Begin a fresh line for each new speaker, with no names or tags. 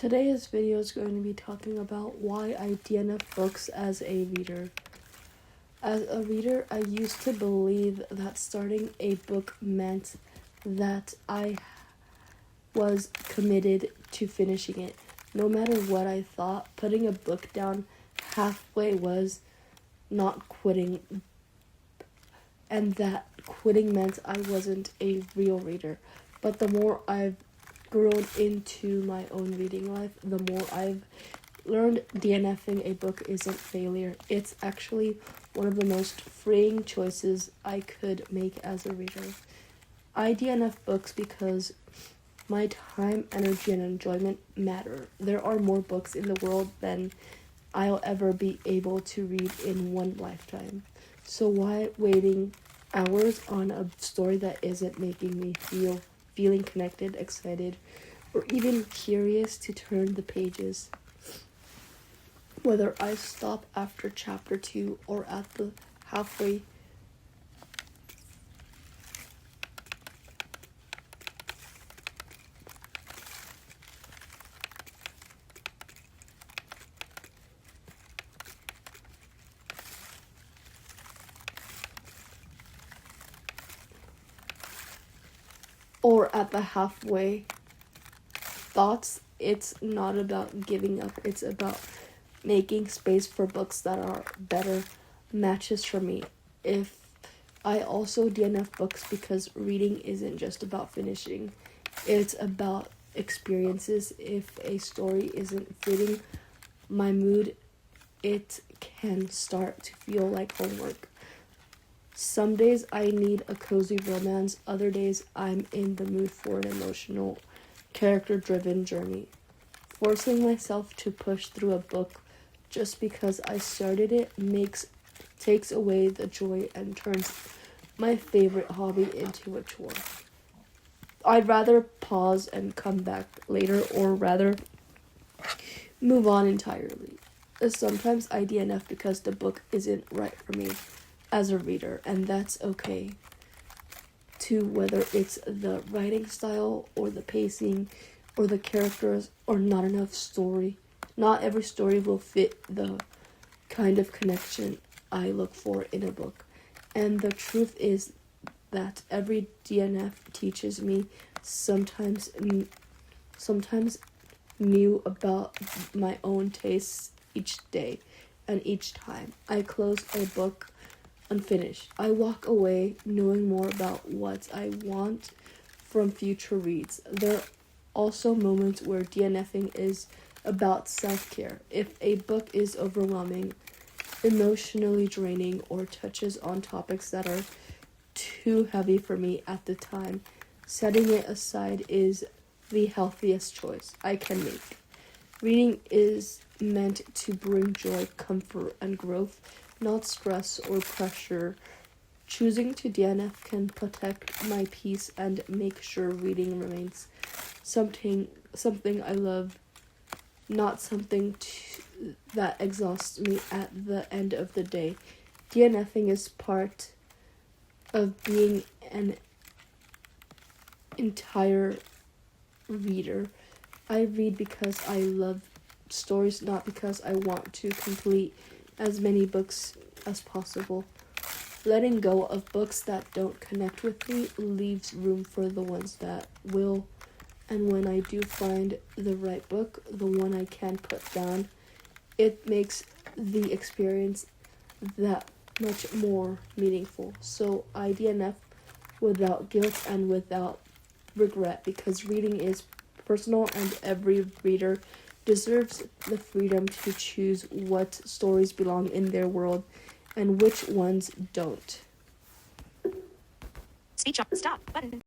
Today's video is going to be talking about why I DNF books as a reader. As a reader, I used to believe that starting a book meant that I was committed to finishing it. No matter what I thought, putting a book down halfway was not quitting, and that quitting meant I wasn't a real reader. But the more I've grown into my own reading life, the more I've learned DNFing a book isn't failure. It's actually one of the most freeing choices I could make as a reader. I DNF books because my time, energy, and enjoyment matter. There are more books in the world than I'll ever be able to read in one lifetime. So why waiting hours on a story that isn't making me feeling connected, excited, or even curious to turn the pages? Whether I stop after chapter 2 or at the halfway thoughts, it's not about giving up. It's about making space for books that are better matches for me. If I also DNF books because reading isn't just about finishing. It's about experiences. If a story isn't fitting my mood, it can start to feel like homework. Some days I need a cozy romance, other days I'm in the mood for an emotional, character-driven journey. Forcing myself to push through a book just because I started it takes away the joy and turns my favorite hobby into a chore. I'd rather pause and come back later, or rather move on entirely. Sometimes I DNF because the book isn't right for me as a reader, and that's okay too, whether it's the writing style or the pacing or the characters or not enough story. Not every story will fit the kind of connection I look for in a book, and the truth is that every DNF teaches me sometimes new about my own tastes each day, and each time I close a book unfinished, I walk away knowing more about what I want from future reads. There are also moments where DNFing is about self-care. If a book is overwhelming, emotionally draining, or touches on topics that are too heavy for me at the time, setting it aside is the healthiest choice I can make. Reading is meant to bring joy, comfort, and growth, not stress or pressure. Choosing to DNF can protect my peace and make sure reading remains something I love, not something that exhausts me at the end of the day. DNFing is part of being an entire reader. I read because I love stories, not because I want to complete as many books as possible. Letting go of books that don't connect with me leaves room for the ones that will, and when I do find the right book, the one I can put down, it makes the experience that much more meaningful. So I DNF without guilt and without regret, because reading is personal and every reader deserves the freedom to choose what stories belong in their world and which ones don't.
Speech off. Stop button.